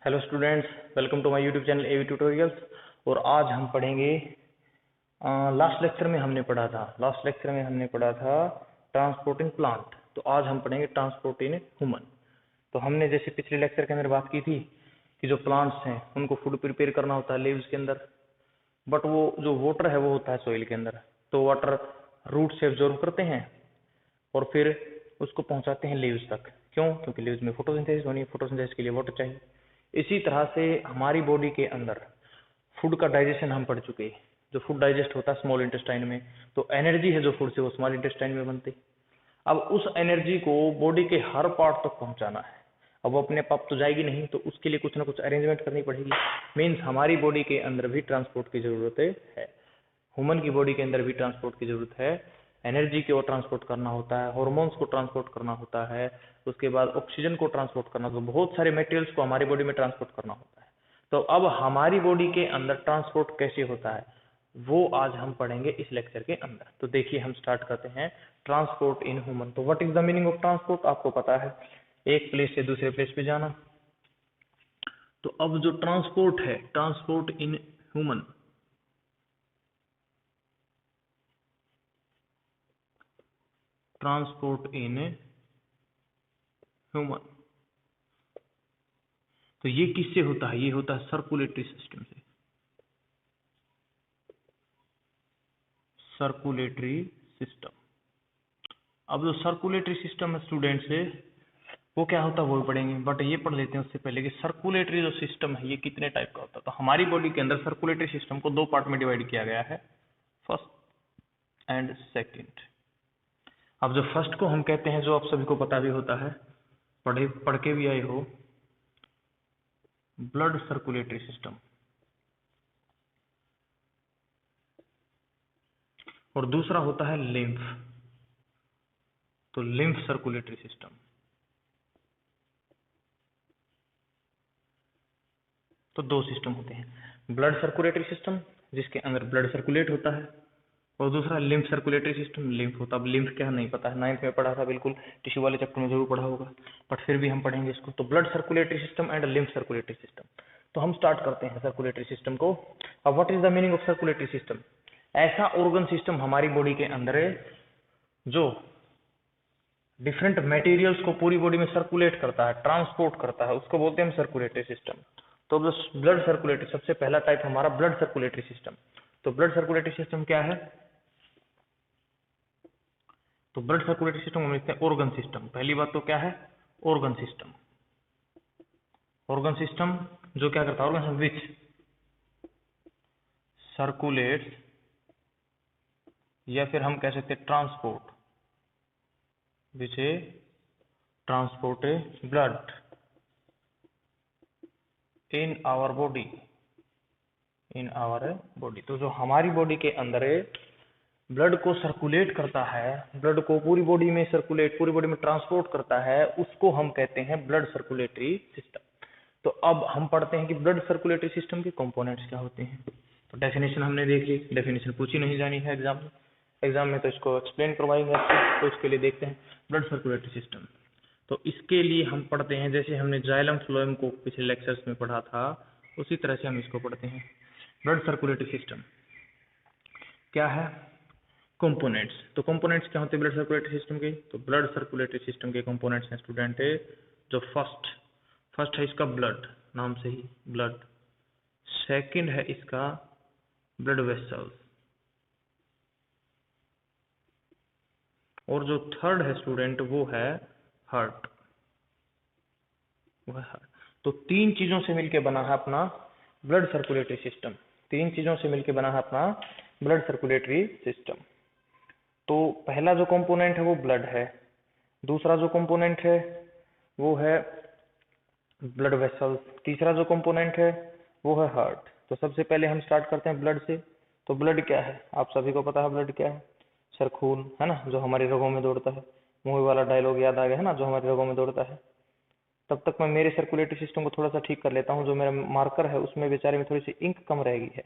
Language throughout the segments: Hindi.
Hello students, welcome to my YouTube channel AV tutorials. और आज हम पढ़ेंगे लास्ट लेक्चर में हमने पढ़ा था ट्रांसपोर्ट इन प्लांट। तो आज हम पढ़ेंगे ट्रांसपोर्ट इन ह्यूमन। तो हमने जैसे पिछले लेक्चर के अंदर बात की थी कि जो प्लांट्स हैं उनको फूड प्रिपेयर करना होता है लीव्स के अंदर, बट वो जो वाटर है वो होता है सॉइल के अंदर। तो वाटर रूट से एब्जॉर्ब करते हैं और फिर उसको पहुंचाते हैं लीव्स तक। क्यों? क्योंकि लीव्स में फोटोसिंथेसिस होनी है, फोटोसिंथेसिस के लिए वाटर चाहिए। इसी तरह से हमारी बॉडी के अंदर फूड का डाइजेशन हम पढ़ चुके हैं। जो फूड डाइजेस्ट होता है स्मॉल इंटेस्टाइन में, तो एनर्जी है जो फूड से वो स्मॉल इंटेस्टाइन में बनती। अब उस एनर्जी को बॉडी के हर पार्ट तक पहुंचाना है। अब वो अपने पाप तो जाएगी नहीं, तो उसके लिए कुछ ना कुछ अरेंजमेंट करनी पड़ेगी। मीन्स हमारी बॉडी के अंदर भी ट्रांसपोर्ट की जरूरत है। ह्यूमन की बॉडी के अंदर भी ट्रांसपोर्ट की जरूरत है। एनर्जी को ट्रांसपोर्ट करना होता है, हार्मोन्स को ट्रांसपोर्ट करना होता है, उसके बाद ऑक्सीजन को ट्रांसपोर्ट करना होता है, बहुत सारे मटेरियल्स को हमारी बॉडी में ट्रांसपोर्ट करना होता है। तो अब हमारी बॉडी के अंदर ट्रांसपोर्ट कैसे होता है वो आज हम पढ़ेंगे इस लेक्चर के अंदर। तो देखिए हम स्टार्ट करते हैं ट्रांसपोर्ट इन ह्यूमन। तो what is the meaning of transport? आपको पता है, एक प्लेस से दूसरे प्लेस पे जाना। तो अब जो ट्रांसपोर्ट है, transport in human, transport in human, तो ये किससे होता है? ये होता है सर्कुलेटरी सिस्टम से। Circulatory system. अब जो सर्कुलेटरी सिस्टम है स्टूडेंट से, वो क्या होता है वो पढ़ेंगे, बट ये पढ़ लेते हैं उससे पहले कि सर्कुलेटरी जो सिस्टम है ये कितने टाइप का होता है। तो हमारी बॉडी के अंदर सर्कुलेटरी सिस्टम को दो पार्ट में डिवाइड किया गया है, फर्स्ट एंड सेकंड। अब जो फर्स्ट को हम कहते हैं, जो आप सभी को पता भी होता है, पढ़ के भी आए हो, ब्लड सर्कुलेटरी सिस्टम। और दूसरा होता है लिम्फ, तो लिम्फ सर्कुलेटरी सिस्टम। तो दो सिस्टम होते हैं, ब्लड सर्कुलेटरी सिस्टम जिसके अंदर ब्लड सर्कुलेट होता है, और दूसरा लिम्फ सर्कुलेटरी सिस्टम, लिम्फ होता है। अब लिम्फ क्या नहीं पता है, 9th में पढ़ा था, बिल्कुल टिश्यू वाले चैप्टर में जरूर पढ़ा होगा, बट फिर भी हम पढ़ेंगे इसको। तो blood circulatory system and lymph circulatory system. तो हम स्टार्ट करते हैं सर्कुलेटरी सिस्टम को। अब what is the meaning of circulatory system? ऐसा ऑर्गन सिस्टम हमारी बॉडी के अंदर है जो डिफरेंट मटेरियल्स को पूरी बॉडी में सर्कुलेट करता है, ट्रांसपोर्ट करता है, उसको बोलते हैं हम सर्कुलेटरी सिस्टम। तो ब्लड सर्कुलेटरी, सबसे पहला टाइप हमारा ब्लड सर्कुलेटरी सिस्टम। तो ब्लड सर्कुलेटरी सिस्टम क्या है? तो ब्लड सर्कुलेटरी सिस्टम हम लिखते हैं ऑर्गन सिस्टम। पहली बात तो क्या है? Organ system. ऑर्गन सिस्टम जो क्या करता है, ऑर्गन विच सर्कुलेट्स, या फिर हम कह सकते हैं transport, which transport blood in our body, in our body. तो जो हमारी बॉडी के अंदर ब्लड को सर्कुलेट करता है, ब्लड को पूरी बॉडी में सर्कुलेट, पूरी बॉडी में ट्रांसपोर्ट करता है, उसको हम कहते हैं ब्लड सर्कुलेटरी सिस्टम। तो अब हम पढ़ते हैं कि ब्लड सर्कुलेटरी सिस्टम के कंपोनेंट्स क्या होते हैं। तो डेफिनेशन हमने देख ली, डेफिनेशन पूछी नहीं जानी है एग्जाम में तो इसको एक्सप्लेन करवाएंगे आपको। तो इसके लिए देखते हैं ब्लड सर्कुलेटरी सिस्टम। तो इसके लिए हम पढ़ते हैं, जैसे हमने जाइलम फ्लोएम को पिछले लेक्चर्स में पढ़ा था, उसी तरह से हम इसको पढ़ते हैं। ब्लड सर्कुलेटरी सिस्टम क्या है? कंपोनेंट्स। तो कंपोनेंट्स क्या होते हैं ब्लड सर्कुलेटरी सिस्टम के? तो ब्लड सर्कुलेटरी सिस्टम के कंपोनेंट्स हैं स्टूडेंट, जो फर्स्ट है इसका ब्लड, नाम से ही ब्लड। सेकंड है इसका ब्लड वेसल्स, और जो थर्ड है स्टूडेंट वो है हार्ट। तो तीन चीजों से मिलकर बना है अपना ब्लड सर्कुलेटरी सिस्टम। तीन चीजों से मिलकर बना है अपना ब्लड सर्कुलेटरी सिस्टम। तो पहला जो कंपोनेंट है वो ब्लड है, दूसरा जो कंपोनेंट है वो है ब्लड वेसल्स, तीसरा जो कंपोनेंट है वो है हार्ट। तो सबसे पहले हम स्टार्ट करते हैं ब्लड से। तो ब्लड क्या है? आप सभी को पता है ब्लड क्या है, सर खून है ना, जो हमारी रगों में दौड़ता है। मूवी वाला डायलॉग याद आ गया है ना, जो हमारी रगों में दौड़ता है। तब तक मैं मेरे सर्कुलेटरी सिस्टम को थोड़ा सा ठीक कर लेता हूँ। जो मेरा मार्कर है उसमें बेचारे में थोड़ी सी इंक कम रह गई है,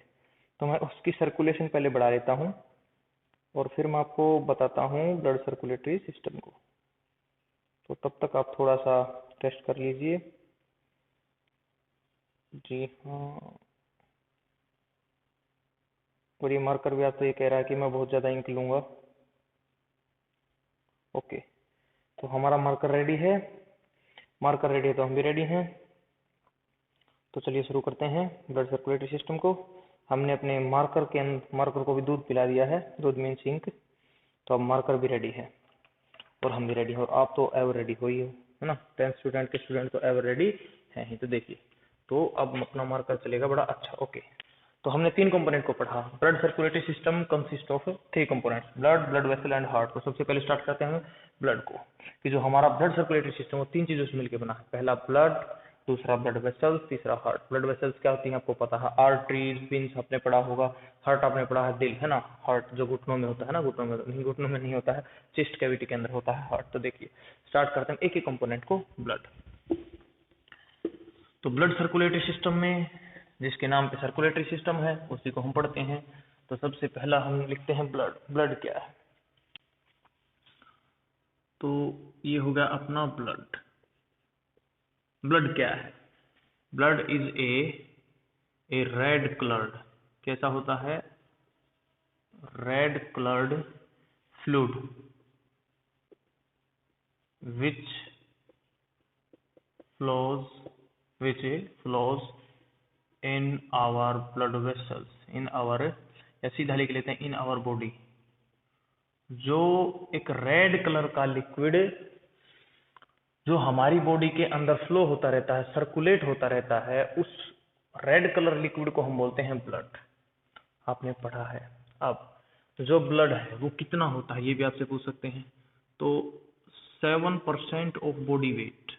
तो मैं उसकी सर्कुलेशन पहले बढ़ा लेता हूँ और फिर मैं आपको बताता हूँ ब्लड सर्कुलेटरी सिस्टम को। तो तब तक आप थोड़ा सा टेस्ट कर लीजिए। जी हाँ, और ये मार्कर भी आपसे ये कह रहा है कि मैं बहुत ज़्यादा इंक लूँगा। ओके, तो हमारा मार्कर रेडी है, मार्कर रेडी है तो हम भी रेडी हैं। तो चलिए शुरू करते हैं ब्लड सर्कुलेटरी सिस्टम को। हमने अपने मार्कर को भी दूध पिला दिया है, दूध मीन्स इंक, तो अब मार्कर भी रेडी है और हम भी रेडी हैं, और आप तो एवर रेडी हो ही हो, है ना। 10th स्टूडेंट के स्टूडेंट तो एवर रेडी हैं ही। तो देखिए, तो अब अपना मार्कर चलेगा बड़ा अच्छा। ओके, तो हमने 3 कंपोनेंट को पढ़ा। Blood circulatory system consist of 3 components, blood, blood vessel and heart. तो सबसे पहले स्टार्ट करते हैं ब्लड को, कि जो हमारा ब्लड सर्कुलेटरी सिस्टम वो 3 चीजों से मिलकर बना है। पहला ब्लड, दूसरा ब्लड वेसल्स, तीसरा हार्ट। ब्लड वेसल्स क्या होती है आपको पता है, आर्टरीज, वेन्स आपने पढ़ा होगा। हार्ट आपने पढ़ा है, दिल, है ना। हार्ट जो घुटनों में होता है ना, घुटनों में नहीं होता है, चेस्ट कैविटी के अंदर होता है हार्ट। तो देखिए, स्टार्ट करते हैं एक एक कंपोनेंट को, ब्लड। तो ब्लड सर्कुलेटरी सिस्टम में, जिसके नाम पे सर्कुलेटरी सिस्टम है, उसी को हम पढ़ते हैं। तो सबसे पहला हम लिखते हैं ब्लड। ब्लड क्या है, तो ये हो गया अपना ब्लड। ब्लड क्या है, blood is a red coloured, कैसा होता है, red coloured fluid which flows in our blood vessels, in our, या सीधा लिख लेते हैं in our body। जो एक रेड कलर का लिक्विड जो हमारी बॉडी के अंदर फ्लो होता रहता है, सर्कुलेट होता रहता है, उस रेड कलर लिक्विड को हम बोलते हैं ब्लड। आपने पढ़ा है। अब जो ब्लड है वो कितना होता है, ये भी आपसे पूछ सकते हैं। तो 7% of body weight,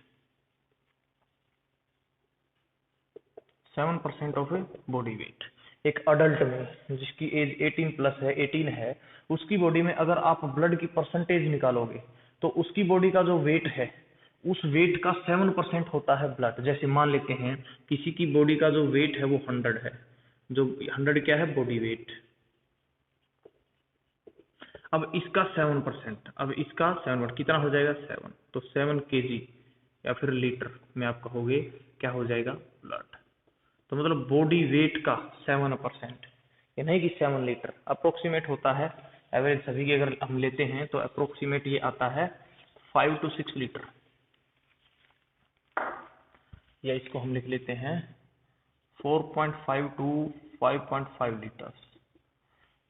7% of body weight एक अडल्ट में, जिसकी एज 18 प्लस है, 18 है, उसकी बॉडी में अगर आप ब्लड की परसेंटेज निकालोगे तो उसकी बॉडी का जो वेट है, उस वेट का 7% होता है ब्लड। जैसे मान लेते हैं किसी की बॉडी का जो वेट है वो 100 है, जो 100 क्या है, बॉडी वेट। अब इसका 7%, अब इसका 7% कितना हो जाएगा, 7, तो 7 kg या फिर लीटर में आप कहोगे क्या हो जाएगा, ब्लड। तो मतलब बॉडी वेट का 7%, ये नहीं कि 7 लीटर, अप्रोक्सीमेट होता है। एवरेज सभी की अगर हम लेते हैं तो अप्रोक्सीमेट ये आता है 5 to 6 लीटर, या इसको हम लिख लेते हैं 4.5 to 5.5 लीटर।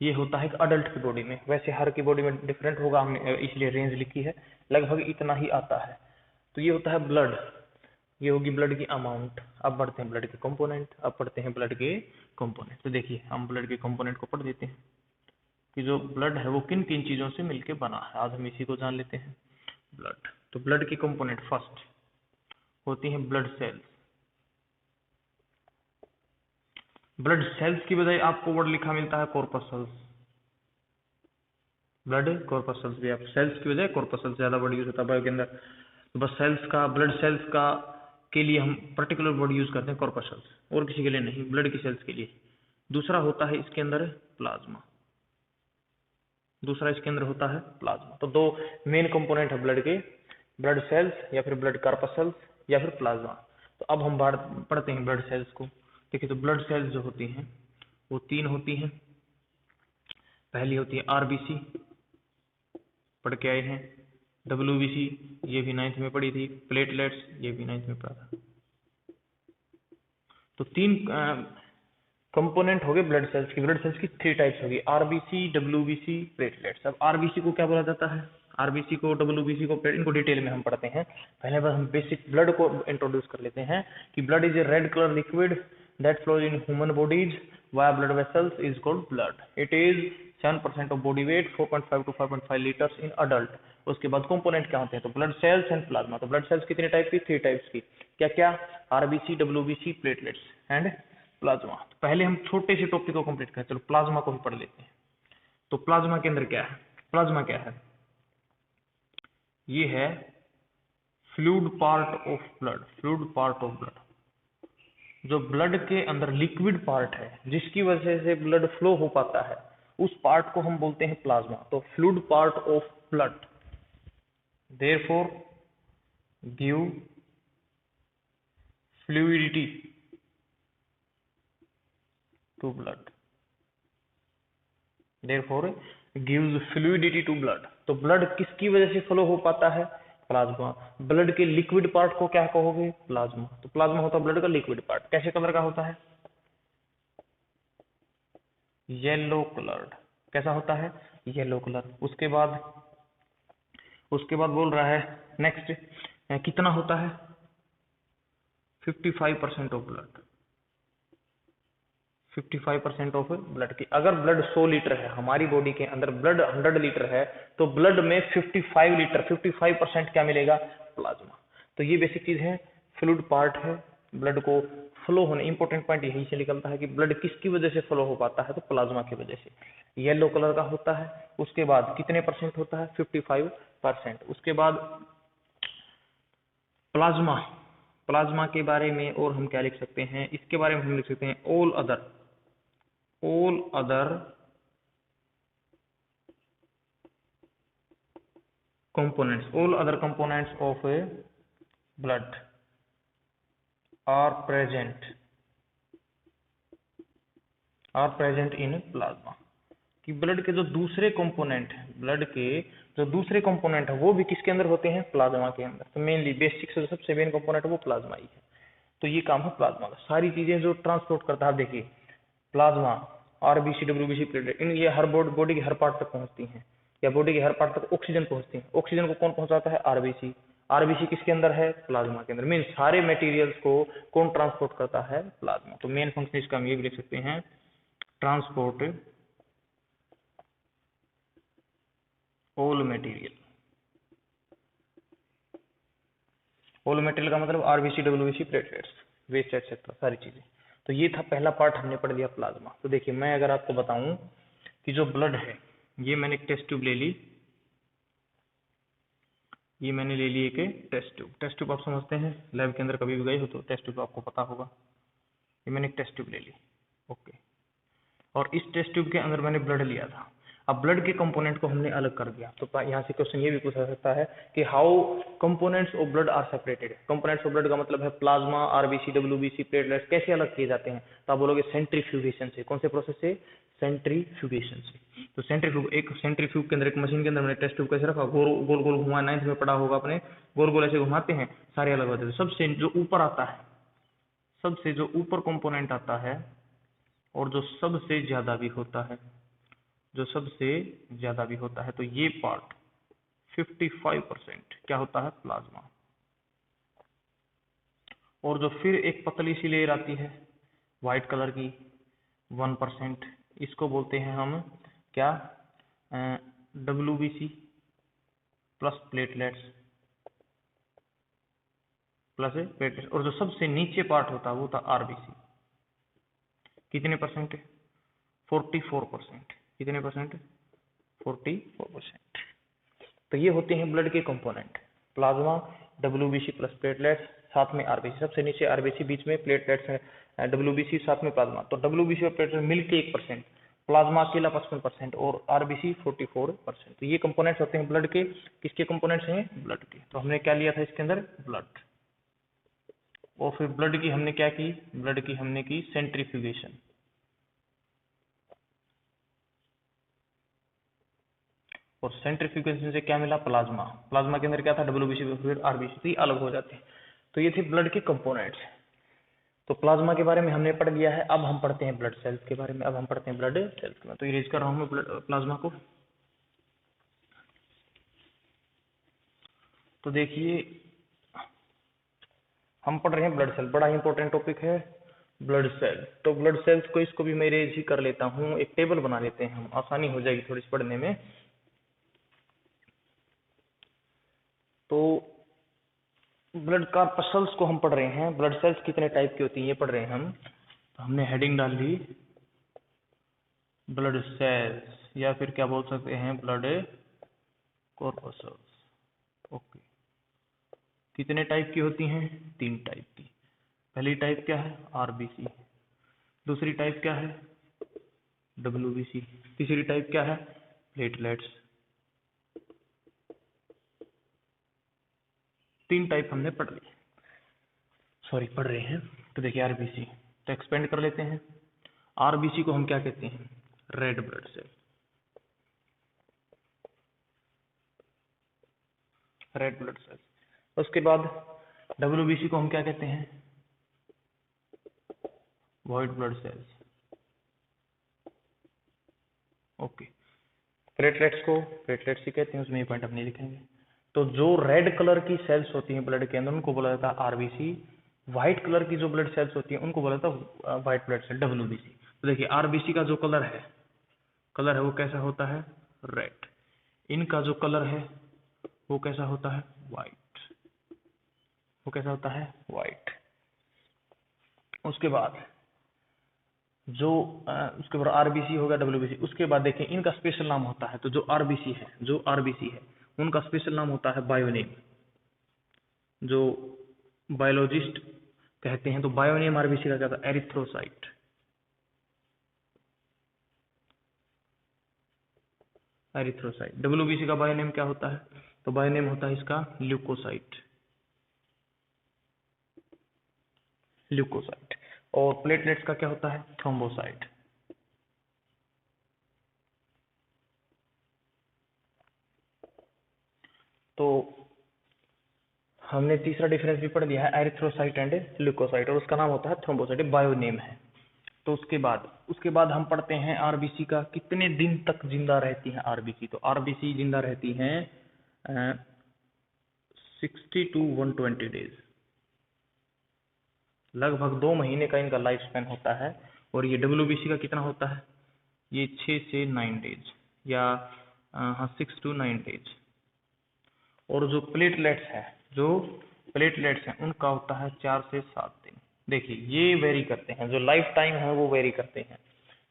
ये होता है एक अडल्ट की बॉडी में। वैसे हर की बॉडी में डिफरेंट होगा, हमने इसलिए रेंज लिखी है, लगभग इतना ही आता है। तो ये होता है ब्लड, ये होगी ब्लड की अमाउंट। अब बढ़ते हैं ब्लड के कंपोनेंट, अब पढ़ते हैं ब्लड के कंपोनेंट। तो देखिए, हम ब्लड के कंपोनेंट को पढ़ देते हैं कि जो ब्लड है वो किन किन चीजों से मिलकर बना है। आज हम इसी को जान लेते हैं, ब्लड। तो ब्लड की कंपोनेंट फर्स्ट होती है ब्लड सेल्स। ब्लड सेल्स की बजाय आपको वर्ड लिखा मिलता है कॉर्पसल्स। ब्लड कॉर्पसल्स भी, आप सेल्स की बजाय कॉर्पसल्स ज्यादा वर्ड यूज होता है बायो के अंदर। तो बस सेल्स का, ब्लड सेल्स का के लिए हम पर्टिकुलर वर्ड यूज करते हैं कॉर्पसल्स, और किसी के लिए नहीं, ब्लड की सेल्स के लिए। दूसरा होता है इसके अंदर प्लाज्मा, दूसरा इसके अंदर होता है प्लाज्मा। तो 2 मेन कंपोनेंट है ब्लड के, ब्लड सेल्स या फिर ब्लड कॉर्पसल्स या फिर प्लाज्मा। तो अब हम पढ़ते हैं ब्लड सेल्स को। देखिए, तो ब्लड सेल्स जो होती हैं वो 3 होती हैं। पहली होती है आरबीसी, पढ़ के आए हैं। डब्ल्यूबीसी, ये भी 9th में पढ़ी थी। प्लेटलेट्स, ये भी 9th में पढ़ा था। तो 3 कंपोनेंट हो गए ब्लड सेल्स की। ब्लड सेल्स की 3 टाइप्स होगी, आरबीसी, डब्ल्यूबीसी, प्लेटलेट्स। अब आरबीसी को क्या बोला जाता है, आरबीसी को, डब्ल्यूबीसी को, इनको डिटेल में हम पढ़ते हैं। पहले बस हम बेसिक ब्लड को इंट्रोड्यूस कर लेते हैं कि blood is a red colour liquid that flows in human bodies via blood vessels is called blood. It is 7% of body weight, 4.5 to 5.5 litres in adult. उसके बाद कंपोनेंट क्या होते हैं, तो ब्लड सेल्स एंड प्लाज्मा। तो ब्लड सेल्स कितने टाइप की, 3 टाइप्स की। क्या क्या, RBC, WBC, platelets and plasma. तो पहले हम छोटे से टॉपिक को कंप्लीट करें, चलो प्लाज्मा को भी पढ़ लेते हैं। तो प्लाज्मा के अंदर क्या है, प्लाज्मा क्या है, ये है fluid part of blood. Fluid part of blood, जो ब्लड के अंदर लिक्विड पार्ट है जिसकी वजह से ब्लड फ्लो हो पाता है, उस पार्ट को हम बोलते हैं प्लाज्मा। तो fluid part of blood therefore give fluidity to blood, therefore gives fluidity to blood. तो ब्लड किसकी वजह से फ्लो हो पाता है? प्लाज्मा। ब्लड के लिक्विड पार्ट को क्या कहोगे? प्लाज्मा। तो प्लाज्मा होता है ब्लड का लिक्विड पार्ट। कैसे कलर का होता है? Yellow coloured. कैसा होता है? Yellow colour. उसके बाद बोल रहा है नेक्स्ट, कितना होता है? 55% ऑफ ब्लड, 55% ऑफ ब्लड की। अगर ब्लड 100 लीटर है, हमारी बॉडी के अंदर ब्लड 100 लीटर है, तो ब्लड में 55 लीटर, 55% क्या मिलेगा? प्लाज्मा। तो ये बेसिक चीज है, फ्लूइड पार्ट है, ब्लड को फ्लो होने, इंपॉर्टेंट पॉइंट यही से निकलता है कि ब्लड किसकी वजह से फ्लो हो पाता है? तो प्लाज्मा की वजह से। येलो कलर का होता है। उसके बाद कितने परसेंट होता है? 55%। उसके बाद प्लाज्मा, प्लाज्मा के बारे में और हम क्या लिख सकते हैं? इसके बारे में हम लिख सकते हैं all other components of a blood are present in plasma। कि ब्लड के जो दूसरे कंपोनेंट है, ब्लड के जो दूसरे कंपोनेंट है, वो भी किसके अंदर होते हैं? प्लाज्मा के अंदर। तो मेनली बेसिक से सबसे मेन कंपोनेंट है वो प्लाज्मा ही है। तो ये काम है प्लाज्मा का। सारी चीजें जो ट्रांसपोर्ट करता है, देखिए प्लाज्मा, आरबीसी, डब्ल्यूबीसी, प्लेटलेट, इन ये हर बॉडी के हर पार्ट तक पहुंचती हैं, या बॉडी के हर पार्ट तक ऑक्सीजन पहुंचती है। ऑक्सीजन को कौन पहुंचाता है? आरबीसी। आरबीसी किसके अंदर है? प्लाज्मा के अंदर। मीन सारे मटेरियल्स को कौन ट्रांसपोर्ट करता है? प्लाज्मा। तो मेन फंक्शन इसका हम ये भी लिख सकते हैं, transport all material. All material का मतलब RBC, WBC, platelets, waste etcetera, सारी चीजें। तो ये था पहला पार्ट, हमने पढ़ लिया प्लाज्मा। तो देखिए मैं अगर आपको बताऊं कि जो ब्लड है, ये मैंने एक टेस्ट ट्यूब ले ली, ये मैंने ले ली एक टेस्ट ट्यूब। टेस्ट ट्यूब आप समझते हैं, लैब के अंदर कभी भी गए हो तो टेस्ट ट्यूब आपको पता होगा। ये मैंने एक टेस्ट ट्यूब ले ली, ओके। और इस टेस्ट ट्यूब के अंदर मैंने ब्लड लिया था। अब ब्लड के कंपोनेंट को हमने अलग कर दिया। तो यहाँ से क्वेश्चन ये भी पूछा सकता है कि how components of blood are separated. Components of blood का मतलब है प्लाज्मा, आरबीसी, डब्ल्यूबीसी, प्लेटलेट्स, कैसे अलग किए जाते हैं? तो आप बोलोगे सेंट्रीफ्यूगेशन से। कौन से प्रोसेस से? सेंट्रीफ्यूगेशन से। तो सेंट्रीफ्यूग के अंदर, एक मशीन के अंदर मैंने टेस्ट ट्यूब कैसे रखा, गोल गोल घुमा, 9th में पढ़ा होगा अपने, गोल गोल ऐसे घुमाते हैं, सारे अलग होते हैं। सबसे जो ऊपर आता है, सबसे जो ऊपर कंपोनेंट आता है, और जो सबसे ज्यादा भी होता है, जो सबसे ज्यादा भी होता है, तो ये पार्ट 55% क्या होता है? प्लाज्मा। और जो फिर एक पतली सी लेयर आती है व्हाइट कलर की, 1%, इसको बोलते हैं हम क्या? डब्ल्यूबीसी प्लस प्लेटलेट्स, और जो सबसे नीचे पार्ट होता है वो था आरबीसी। कितने परसेंट? 44%। कितने परसेंट? 44%। तो ये होते हैं ब्लड के component, plasma, WBC plus platelets, साथ में आरबीसी। सबसे नीचे आरबीसी, बीच में प्लेटलेट्स है, डब्ल्यूबीसी, साथ में प्लाज्मा। तो डब्ल्यूबीसी और प्लेटलेट्स मिलके 1%, प्लाज्मा अकेला 55% और आरबीसी 44%। तो ये कंपोनेंट्स होते हैं ब्लड के। किसके कंपोनेंट्स हैं? ब्लड के। तो हमने क्या लिया था इसके अंदर? ब्लड। और फिर ब्लड की हमने क्या की? ब्लड की हमने की सेंट्रीफ्यूगेशन। और सेंट्रीफ्यूगेशन से क्या मिला? प्लाज्मा। प्लाज्मा के अंदर क्या था? डब्ल्यूबीसी, फिर आरबीसी, तो ये अलग हो जाते हैं। तो ये थे ब्लड के कंपोनेंट्स। तो प्लाज्मा के बारे में हमने पढ़ लिया है। अब हम पढ़ते हैं ब्लड सेल्स के बारे में। अब हम पढ़ते हैं ब्लड सेल्स में। तो इरेज कर रहा हूं मैं प्लाज्मा को। तो देखिए हम पढ़ रहे हैं ब्लड सेल, बड़ा ही इंपॉर्टेंट टॉपिक है ब्लड सेल। तो ब्लड सेल्स को, इसको भी मैं इरेज ही कर लेता हूँ, एक टेबल बना लेते हैं हम, आसानी हो जाएगी थोड़ी सी पढ़ने में। तो ब्लड कार्पसल्स को हम पढ़ रहे हैं। ब्लड सेल्स कितने टाइप की होती हैं ये पढ़ रहे हैं हम। तो हमने हेडिंग डाल दी ब्लड सेल्स, या फिर क्या बोल सकते हैं, ब्लड कॉर्पसल्स, ओके। कितने टाइप की होती हैं? 3 टाइप की। पहली टाइप क्या है? आरबीसी। दूसरी टाइप क्या है? डब्ल्यूबीसी। तीसरी टाइप क्या है? प्लेटलेट्स। 3 टाइप हमने पढ़ ली, सॉरी पढ़ रहे हैं। तो देखिए आरबीसी, तो एक्सपेंड कर लेते हैं। आरबीसी को हम क्या कहते हैं? Red blood cell, red blood cell. उसके बाद डब्ल्यूबीसी को हम क्या कहते हैं? White blood cells. Okay, platelets को प्लेटलेट्स ही कहते हैं, उसमें ये पॉइंट हम नहीं लिखेंगे। तो जो रेड कलर की सेल्स होती हैं ब्लड के अंदर उनको बोला जाता है आरबीसी। व्हाइट कलर की जो ब्लड सेल्स होती हैं उनको बोला जाता है व्हाइट ब्लड सेल, डब्ल्यूबीसी। तो देखिए आरबीसी का जो कलर है वो कैसा होता है? रेड। इनका जो कलर है वो कैसा होता है? व्हाइट। वो कैसा होता है? व्हाइट। उसके बाद उसके बाद आरबीसी हो गया, डब्ल्यूबीसी। उसके बाद देखिए इनका स्पेशल नाम होता है। तो जो आरबीसी है उनका स्पेशल नाम होता है बायोनेम, जो बायोलॉजिस्ट कहते हैं। तो बायोनेम आरबीसी का क्या था? एरिथ्रोसाइट। एरिथ्रोसाइट। डब्ल्यूबीसी का बायोनेम क्या होता है? तो बायोनेम होता है इसका ल्यूकोसाइट, ल्यूकोसाइट। और प्लेटलेट्स का क्या होता है? थ्रोम्बोसाइट। तो हमने तीसरा डिफरेंस भी पढ़ दिया है, एरिथ्रोसाइट एंड ल्यूकोसाइट, और उसका नाम होता है थ्रोम्बोसाइट, बायोनेम है। तो उसके बाद हम पढ़ते हैं आरबीसी का कितने दिन तक जिंदा रहती है आरबीसी। तो आरबीसी जिंदा रहती हैं 60 to 120 डेज, लगभग 2 महीने का इनका लाइफ स्पेन होता है। और ये डब्ल्यूबीसी का कितना होता है? ये 6 से 9 डेज, या हाँ 6 to 9 डेज। और जो प्लेटलेट्स हैं उनका होता है 4 से 7 दिन। देखिए ये वेरी करते हैं, जो लाइफ टाइम है वो वेरी करते हैं,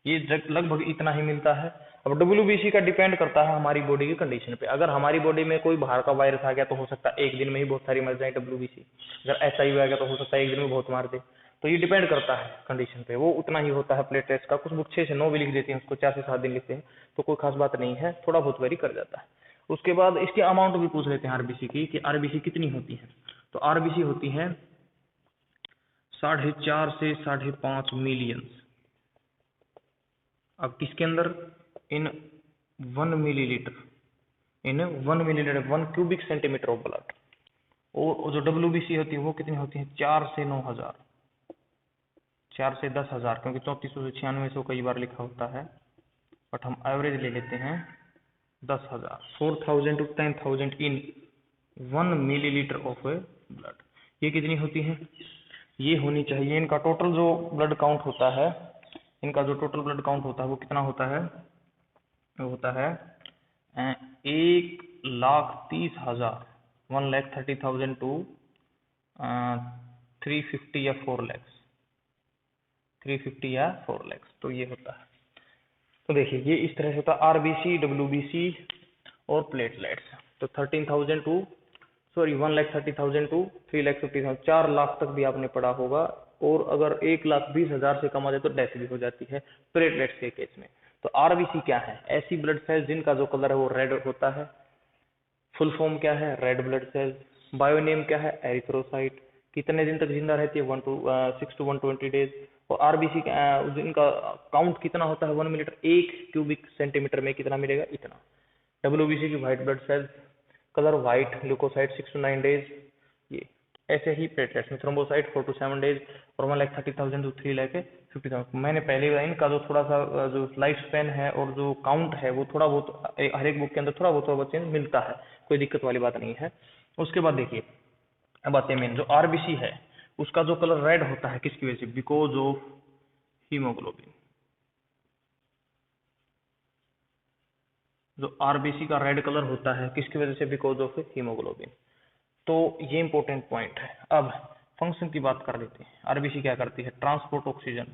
ये लगभग इतना ही मिलता है। अब डब्ल्यूबीसी का डिपेंड करता है हमारी बॉडी की कंडीशन पे। अगर हमारी बॉडी में कोई बाहर का वायरस आ गया तो हो सकता है एक दिन में ही बहुत सारी मर जाए डब्ल्यूबीसी। अगर एचआईवी आ गया तो हो सकता है एक दिन में बहुत मार दे। तो ये डिपेंड करता है कंडीशन पे, वो उतना ही होता है प्लेटलेट्स का। कुछ बुक 6 से 9 भी लिख देती हैं, उसको 4 से 7 दिन लिखते हैं, तो कोई खास बात नहीं है, थोड़ा बहुत वेरी कर जाता है। उसके बाद इसकी अमाउंट भी पूछ लेते हैं आरबीसी की, कि आरबीसी कितनी होती है। तो आरबीसी होती है 4.5 से 5.5 मिलियन। अब किसके अंदर? इन 1 millilitre, 1 cubic centimetre of blood. और जो डब्ल्यूबीसी होती है वो कितनी होती है? 4 से 9,000, 4 से 10,000, क्योंकि 3400 से 9600 कई बार लिखा होता है, बट हम एवरेज ले लेते हैं 10,000। 4,000 to 10,000 in 1 millilitre of blood. ये कितनी होती है? ये होनी चाहिए, इनका टोटल जो ब्लड काउंट होता है, वो कितना होता है? वो होता है 1,30,000, 1,30,000 to 350 या 4 lakhs, 350 या 4 lakhs। तो ये होता है। तो देखिए ये इस तरह से होता है आरबीसी, डब्ल्यूबीसी और प्लेटलेट्स। तो 1,30,000 टू 3,50,000, 4 लाख तक भी आपने पढ़ा होगा। और अगर 1,20,000 से कम आ जाए तो डेथ भी हो जाती है प्लेटलेट्स के केस में। तो आरबीसी क्या है? ऐसी ब्लड सेल्स जिनका जो कलर है वो रेड होता है। फुल फॉर्म क्या है? Red blood cell. बायोनेम क्या है? एरिथ्रोसाइट। कितने दिन तक जिंदा रहती है? 6 to 120 डेज। और आरबीसी जिनका काउंट कितना होता है? 1 मिलीलीटर, 1 क्यूबिक सेंटीमीटर में कितना मिलेगा? इतना। डब्ल्यूबीसी की white blood cells, colour white, leucocyte 6 to 9 days. ये ऐसे ही प्लेटलेट्स में थ्रोम्बोसाइट 4 to 7 डेज, और 1,30,000 to 3,50,000। मैंने पहले बताया इनका जो थोड़ा सा जो लाइफ स्पेन है और जो काउंट है वो थोड़ा बहुत हर एक बुक के अंदर थोड़ा बहुत चेंज मिलता है, कोई दिक्कत वाली बात नहीं है। उसके बाद देखिए अब आते हैं मेन, जो आरबीसी है उसका जो कलर रेड होता है किसकी वजह से? Because of haemoglobin. जो आरबीसी का रेड कलर होता है किसकी वजह से? Because of haemoglobin. तो ये इंपॉर्टेंट पॉइंट है। अब फंक्शन की बात कर लेते हैं। आरबीसी क्या करती है? Transport oxygen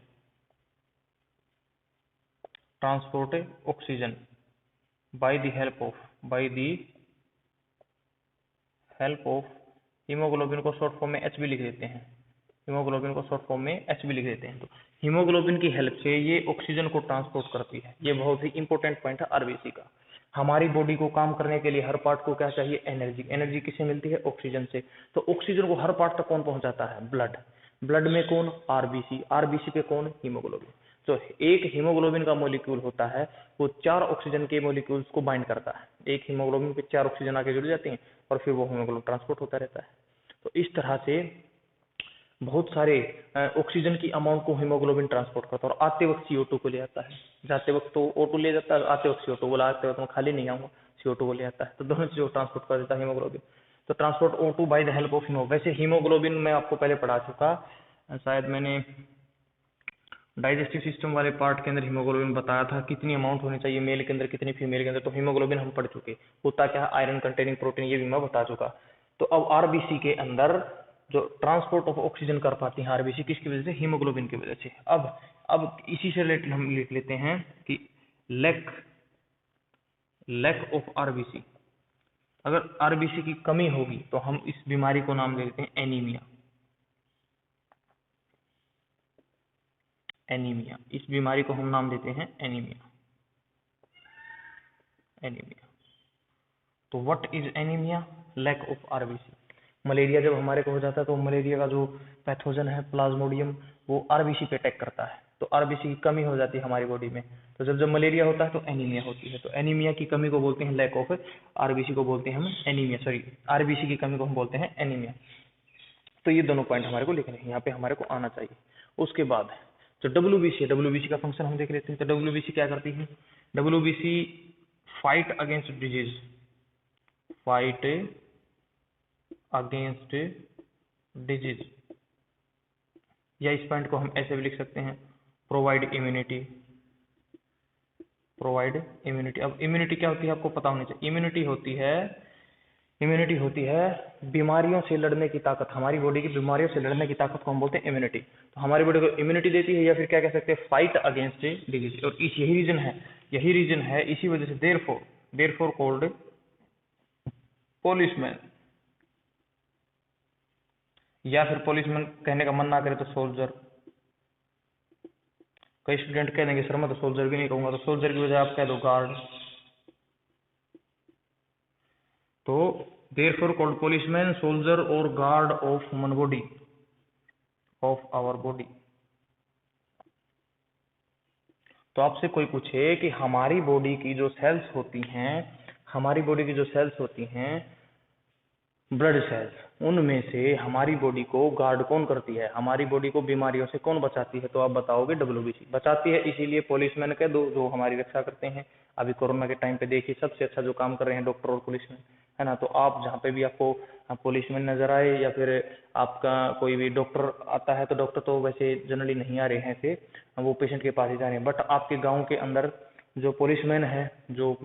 by the help of haemoglobin को शॉर्ट फॉर्म में एच भी लिख देते हैं। तो हीमोग्लोबिन की हेल्प से ये ऑक्सीजन को ट्रांसपोर्ट करती है। ये बहुत ही इंपॉर्टेंट पॉइंट है आरबीसी का। हमारी बॉडी को काम करने के लिए हर पार्ट को क्या चाहिए? एनर्जी किससे मिलती है? ऑक्सीजन से। तो ऑक्सीजन को हर पार्ट तक कौन पहुंचाता है? ब्लड में कौन? आरबीसी पे कौन? हीमोग्लोबिन। तो एक हीमोग्लोबिन का मॉलिक्यूल होता है वो 4 ऑक्सीजन के मॉलिक्यूल्स को बाइंड करता है। एक हीमोग्लोबिन पे 4 ऑक्सीजन आके जुड़ जाते हैं और फिर वो हीमोग्लोबिन ट्रांसपोर्ट होता रहता है। तो इस तरह से बहुत सारे ऑक्सीजन की अमाउंट को हीमोग्लोबिन ट्रांसपोर्ट करता है और आते वक्त CO2 को ले आता है। जाते वक्त तो O2 ले जाता है, आते वक्त CO2 बोला, आते वक्त मैं खाली नहीं आऊंगा, CO2 को ले आता है। तो दोनों चीजों को ट्रांसपोर्ट कर देता है हीमोग्लोबिन। तो transport O2 by the help of haemoglobin. वैसे हीमोग्लोबिन मैं आपको पहले पढ़ा चुका, शायद मैंने डाइजेस्टिव सिस्टम वाले पार्ट के अंदर हीमोग्लोबिन बताया था कितनी अमाउंट होनी चाहिए मेल के अंदर, कितनी फीमेल के अंदर। तो हीमोग्लोबिन हम पढ़ चुके। होता क्या है, आयरन कंटेनिंग प्रोटीन, ये भी मैं बता चुका। तो अब आरबीसी के अंदर जो ट्रांसपोर्ट ऑफ ऑक्सीजन कर पाती है आरबीसी, किसकी वजह से, हीमोग्लोबिन की वजह से। अब इसी से रिलेटेड हम लिख लेते हैं कि लैक ऑफ आरबीसी। अगर आरबीसी की कमी होगी तो हम इस बीमारी को नाम दे देते हैं एनीमिया। एनीमिया, इस बीमारी को हम नाम देते हैं एनीमिया। एनीमिया। तो what is anaemia? Lack of RBC. Malaria जब हमारे को हो जाता है तो मलेरिया का जो पैथोजन है प्लाज्मोडियम, वो आरबीसी पे अटैक करता है। तो आरबीसी की कमी हो जाती है हमारी बॉडी में। तो जब मलेरिया होता है तो एनीमिया होती है। तो एनीमिया की कमी को बोलते हैं लैक ऑफ आरबीसी, को बोलते हैं हम एनीमिया। सॉरी, आरबीसी की कमी को हम बोलते हैं एनीमिया। तो ये दोनों पॉइंट हमारे को लिखने हैं, यहाँ पे हमारे को आना चाहिए। उसके बाद जो डब्ल्यूबीसी है, डब्ल्यूबीसी का फंक्शन हम देख लेते हैं। तो डब्ल्यूबीसी क्या करती है? WBC fight against disease, fight against disease, या इस पॉइंट को हम ऐसे भी लिख सकते हैं, प्रोवाइड इम्यूनिटी। Provide immunity. अब इम्यूनिटी क्या होती है आपको पता होनी चाहिए। इम्यूनिटी होती है बीमारियों से लड़ने की ताकत। हमारी बॉडी की बीमारियों से लड़ने की ताकत को हम बोलते हैं इम्यूनिटी। तो हमारी बॉडी को इम्यूनिटी देती है, या फिर क्या कह सकते हैं, फाइट अगेंस्ट डिजीज। और यही रीजन है, इसी वजह से देयरफॉर कॉल्ड पोलिसमैन, या फिर पोलिसमैन कहने का मन ना करे तो सोल्जर। कई स्टूडेंट कह देंगे सर मैं तो सोल्जर भी नहीं कहूंगा, तो सोल्जर की बजाय आप कह दो गार्ड। तो देयरफॉर कॉल्ड पोलिसमैन, सोल्जर और guard of human body, of our body. तो आपसे कोई पूछे कि हमारी बॉडी की जो सेल्स होती हैं, ब्लड सेल्स, उनमें से हमारी बॉडी को गार्ड कौन करती है, हमारी बॉडी को बीमारियों से कौन बचाती है? तो आप बताओगे डब्ल्यूबीसी बचाती है। इसीलिए पुलिसमैन कह दो जो हमारी रक्षा करते हैं। अभी कोरोना के टाइम पे देखिए सबसे अच्छा जो काम कर रहे हैं डॉक्टर और पुलिसमैन, है ना। तो आप जहाँ पे भी आपको पुलिसमैन नजर आए या फिर आपका कोई भी डॉक्टर आता है, तो डॉक्टर तो वैसे जनरली नहीं आ रहे हैं थे, वो पेशेंट के पास ही जा रहे हैं। बट आपके गाँव के अंदर जो पुलिसमैन है, जो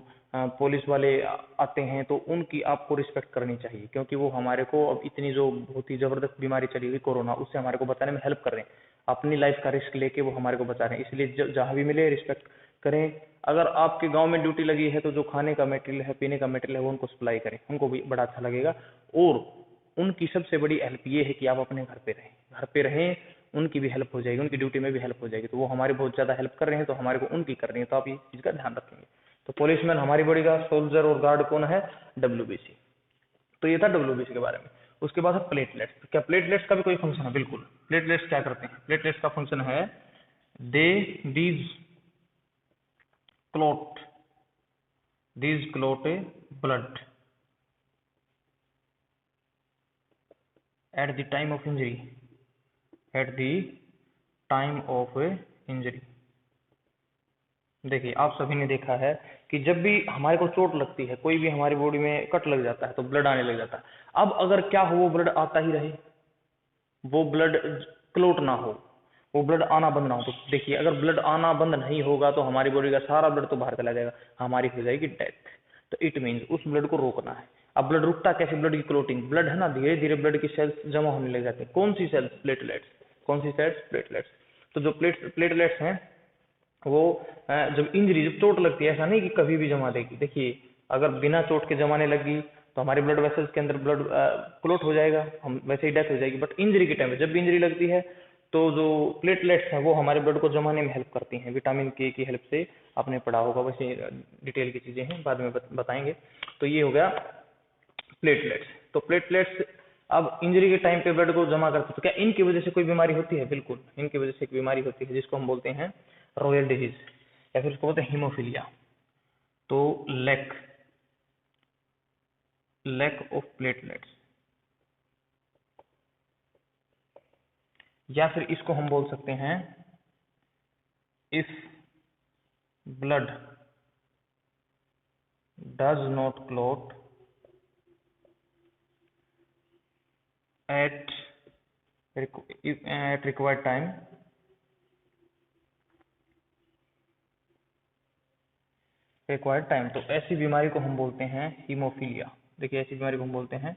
पुलिस वाले आते हैं, तो उनकी आपको रिस्पेक्ट करनी चाहिए, क्योंकि वो हमारे को अब इतनी जो बहुत ही जबरदस्त बीमारी चली हुई कोरोना, उससे हमारे को बचाने में हेल्प कर रहे हैं। अपनी लाइफ का रिस्क लेके वो हमारे को बचा रहे हैं। इसलिए जहां भी मिले रिस्पेक्ट करें। अगर आपके गांव में ड्यूटी लगी है तो जो खाने का मटेरियल है, पीने का मटेरियल है, वो उनको सप्लाई करें, उनको भी बड़ा अच्छा लगेगा। और उनकी सबसे बड़ी हेल्प ये है कि आप अपने घर पे रहें, उनकी भी हेल्प हो जाएगी, उनकी ड्यूटी में भी हेल्प हो जाएगी। तो वो हमारी बहुत ज्यादा हेल्प कर रहे हैं, तो हमारे को उनकी कर रही है। तो आप ये चीज का ध्यान रखेंगे। तो पुलिसमैन हमारी बॉडी का, सोल्जर और गार्ड कौन है? डब्ल्यूबीसी। तो ये था डब्ल्यूबीसी के बारे में। उसके बाद है प्लेटलेट्स। तो क्या प्लेटलेट्स का भी कोई फंक्शन है? बिल्कुल। प्लेटलेट्स क्या करते हैं? प्लेटलेट्स का फंक्शन है these clot blood at the time of injury. देखिए आप सभी ने देखा है कि जब भी हमारे को चोट लगती है, कोई भी हमारी बॉडी में कट लग जाता है, तो ब्लड आने लग जाता है। अब अगर क्या हो, वो ब्लड आता ही रहे, वो ब्लड क्लोट ना हो, वो ब्लड आना बंद ना हो। तो देखिए अगर ब्लड आना बंद नहीं होगा तो हमारी बॉडी का सारा ब्लड तो बाहर चला जाएगा, हमारी हो जाएगी डेथ। तो इट मीन्स उस ब्लड को रोकना है। अब ब्लड रुकता कैसे? ब्लड की क्लोटिंग। ब्लड है ना, धीरे धीरे ब्लड की सेल्स जमा होने लग जाते हैं। कौन सी सेल्स? प्लेटलेट्स। कौन सी सेल्स? प्लेटलेट्स। तो जो प्लेटलेट्स हैं वो जब चोट लगती है, ऐसा नहीं कि कभी भी जमा देगी। देखिए अगर बिना चोट के जमाने लगी तो हमारे ब्लड वेसल्स के अंदर ब्लड क्लोट हो जाएगा, हम वैसे ही डेथ हो जाएगी। बट इंजरी के टाइम पे, जब भी इंजरी लगती है, तो जो प्लेटलेट्स हैं वो हमारे ब्लड को जमाने में हेल्प करती हैं, विटामिन के की हेल्प से। आपने पढ़ा होगा, वैसे डिटेल की चीजें हैं, बाद में बताएंगे। तो ये हो गया प्लेटलेट्स। तो प्लेटलेट्स अब इंजरी के टाइम पे ब्लड को जमा करते हैं। तो क्या इनकी वजह से कोई बीमारी होती है? बिल्कुल, इनकी वजह से एक बीमारी होती है जिसको हम बोलते हैं रॉयल डिजीज, या फिर उसको बोलते हैं हीमोफीलिया। तो लैक ऑफ प्लेटलेट्स, या फिर इसको हम बोल सकते हैं if blood does not clot at required time, तो ऐसी बीमारी को हम बोलते हैं हीमोफीलिया। देखिए ऐसी बीमारी को हम बोलते हैं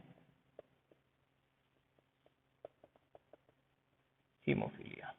हीमोफीलिया।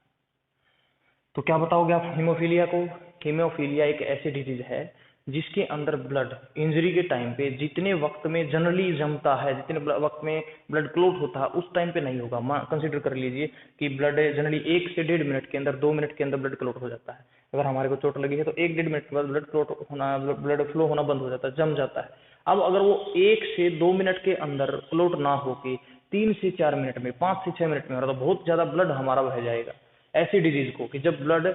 तो क्या बताओगे आप हीमोफीलिया को? हीमोफीलिया एक ऐसी डिजीज है जिसके अंदर ब्लड इंजरी के टाइम पे जितने वक्त में जनरली जमता है, जितने वक्त में ब्लड क्लॉट होता है, उस टाइम पे नहीं होगा। कंसीडर कर लीजिए कि ब्लड जनरली 1 से 1.5 मिनट के अंदर, 2 मिनट के अंदर ब्लड क्लॉट हो जाता है। अगर हमारे को चोट लगी है तो 1-1.5 मिनट के बाद ब्लड क्लॉट होना, ब्लड फ्लो होना बंद हो जाता है, जम जाता है। अब अगर वो 1 से 2 मिनट के अंदर क्लॉट ना होके 3 से 4 मिनट में, 5 से 6 मिनट में हो रहा, तो बहुत ज्यादा ब्लड हमारा बह जाएगा। ऐसी डिजीज को कि जब ब्लड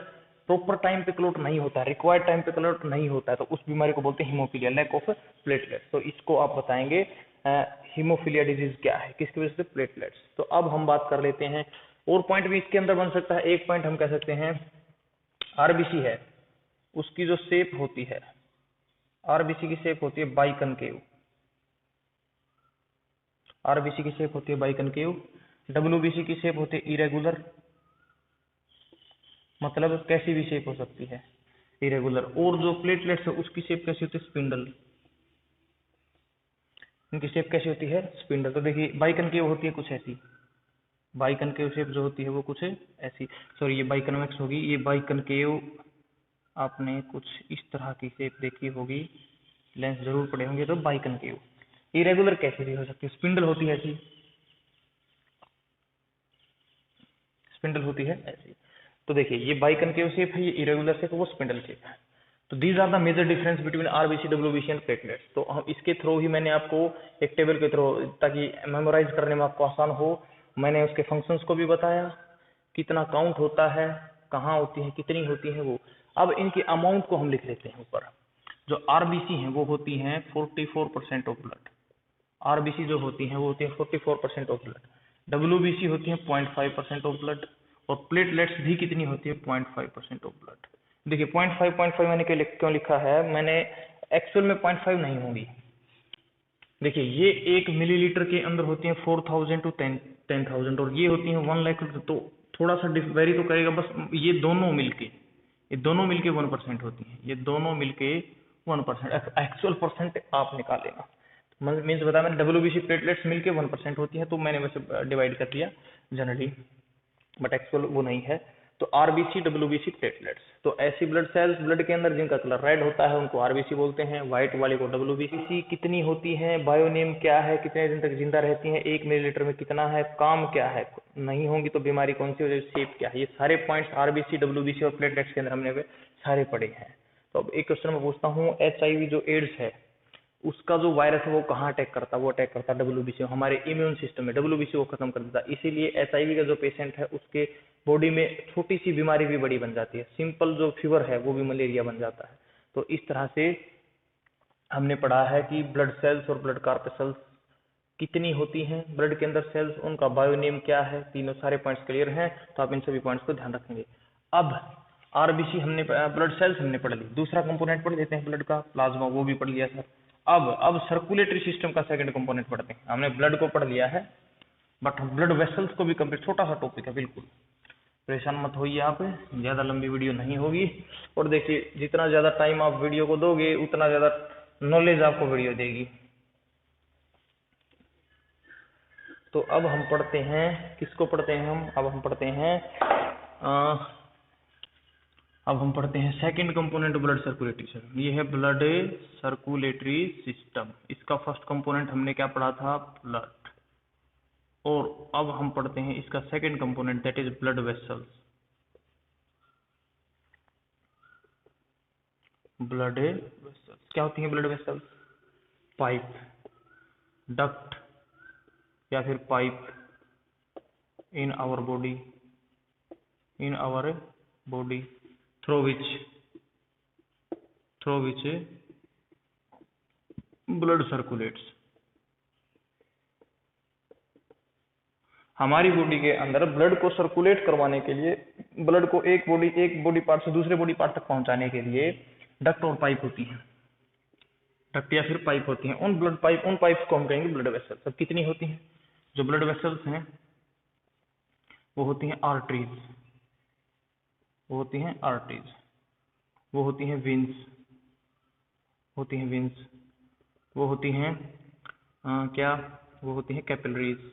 प्रॉपर टाइम पे क्लॉट नहीं होता है, रिक्वायर्ड टाइम पे क्लॉट नहीं होता है, तो उस बीमारी को बोलते हैं हीमोफीलिया, लैक ऑफ प्लेटलेट्स। तो इसको आप बताएंगे हीमोफीलिया डिजीज क्या है, किसकी वजह से? प्लेटलेट्स। तो अब हम बात कर लेते हैं, और पॉइंट भी इसके अंदर बन सकता है। एक पॉइंट हम कह सकते हैं आरबीसी है, उसकी जो शेप होती है, आरबीसी की शेप होती है बाइकनकेव, आरबीसी की शेप होती है बाइकनकेव। डब्ल्यूबीसी की शेप होती है इरेगुलर, मतलब कैसी भी शेप हो सकती है, इरेगुलर। और जो प्लेटलेट्स है उसकी शेप कैसी होती है? स्पिंडल। इनकी शेप कैसी होती है? स्पिंडल। तो देखिए बाइकनकेव होती है कुछ ऐसी, बाइकनकेव शेप जो होती है वो कुछ ऐसी, सॉरी ये बाइकन्वेक्स होगी, ये बाइकनकेव आपने कुछ इस तरह की शेप देखी होगी, लेंस जरूर पड़े होंगे। तो बाइकनकेव। इरेगुलर कैसी भी हो सकती है? स्पिंडल होती है ऐसी, स्पिंडल होती है ऐसी। तो देखिए ये बाइकनकेव शेप है, ये इरेगुलर शेप है, वो स्पिंडल शेप है। तो these are the major difference between RBC, WBC and platelets. तो हम इसके थ्रू ही मैंने आपको एक टेबल के थ्रू, ताकि मेमोराइज करने में आपको आसान हो, मैंने उसके फंक्शंस को भी बताया, कितना काउंट होता है, कहाँ होती है, कितनी होती है वो। अब इनकी अमाउंट को हम लिख लेते हैं ऊपर। जो आरबीसी हैं वो होती हैं 44% ऑफ ब्लड, आरबीसी जो होती हैं वो होती है 44% ऑफ ब्लड। डब्ल्यूबीसी होती है 0.5% ऑफ ब्लड, और प्लेटलेट्स भी कितनी होती है? 0.5% ऑफ ब्लड। देखिए 0.5 मैंने क्यों लिखा है, मैंने एक्चुअल में 0.5 नहीं होंगी। देखिए ये 1 मिलीलीटर के अंदर होती है 4000 to 10,000, और ये होती है 1 लाख। तो थोड़ा सा वेरी तो करेगा, बस ये दोनों मिलके 1% होती है, ये दोनों मिलके 1%। एक्चुअल परसेंट आप निकाल लेना, मीन्स बताया मैंने, डब्ल्यूबीसी प्लेटलेट्स मिलके 1% होती है, तो मैंने वैसे डिवाइड कर दिया जनरली, बट एक्चुअल वो नहीं है। तो आरबीसी, डब्ल्यूबीसी, प्लेटलेट्स। तो ऐसी ब्लड सेल्स ब्लड के अंदर जिनका कलर रेड होता है उनको आरबीसी बोलते हैं, व्हाइट वाले को डब्ल्यूबीसी। कितनी होती है, बायोनेम क्या है, कितने दिन तक जिंदा रहती है, 1 मिलीलीटर में कितना है, काम क्या है, नहीं होंगी तो बीमारी कौन सी हो, शेप क्या है, ये सारे पॉइंट्स आरबीसी, डब्ल्यूबीसी और प्लेटलेट्स के अंदर हमने सारे पढ़े हैं। तो अब एक क्वेश्चन मैं पूछता हूँ, एचआईवी जो एड्स है उसका जो वायरस है वो कहाँ अटैक करता है? वो अटैक करता है डब्ल्यूबीसी, हमारे इम्यून सिस्टम में, डब्ल्यूबीसी को खत्म कर देता है। इसीलिए एचआईवी का जो पेशेंट है उसके बॉडी में छोटी सी बीमारी भी बड़ी बन जाती है, सिंपल जो फीवर है वो भी मलेरिया बन जाता है। तो इस तरह से हमने पढ़ा है कि ब्लड सेल्स और ब्लड कार्पेसल्स कितनी होती हैं ब्लड के अंदर सेल्स, उनका बायोनेम क्या है, तीनों सारे पॉइंट्स क्लियर हैं। तो आप इन सभी पॉइंट्स को ध्यान रखेंगे। अब आरबीसी हमने, ब्लड सेल्स हमने पढ़ ली, दूसरा कंपोनेंट पढ़ लेते हैं ब्लड का, प्लाज्मा, वो भी पढ़ लिया सर। अब सर्कुलेटरी सिस्टम का सेकंड कंपोनेंट पढ़ते हैं। हमने ब्लड को पढ़ लिया है, बट ब्लड वेसल्स को भी कंप्लीट, छोटा सा टॉपिक है, बिल्कुल परेशान मत होइए आप, ज्यादा लंबी वीडियो नहीं होगी। और देखिए जितना ज्यादा टाइम आप वीडियो को दोगे उतना ज्यादा नॉलेज आपको वीडियो देगी। तो अब हम पढ़ते हैं, किसको पढ़ते हैं हम? अब हम पढ़ते हैं second component blood circulatory system. ये है ब्लड सर्कुलेटरी सिस्टम। इसका फर्स्ट कंपोनेंट हमने क्या पढ़ा था? ब्लड। और अब हम पढ़ते हैं इसका second component, that is blood vessels. Blood vessels क्या होती है? ब्लड वेसल्स पाइप, डक्ट या फिर pipe in our body, through which blood circulates. हमारी बॉडी के अंदर ब्लड को सर्कुलेट करवाने के लिए, ब्लड को एक बॉडी पार्ट से दूसरे बॉडी पार्ट तक पहुंचाने के लिए डक्ट और पाइप होती हैं, डक्ट या फिर पाइप होती हैं। उन पाइप्स को हम कहेंगे ब्लड वेसल्स। अब कितनी होती हैं? जो ब्लड वेसल्स हैं वो होती हैं आर्टरीज, वो होती हैं आर्टरीज, वो होती हैं वेन्स, वो होती हैं क्या, वो होती हैं कैपिलरीज,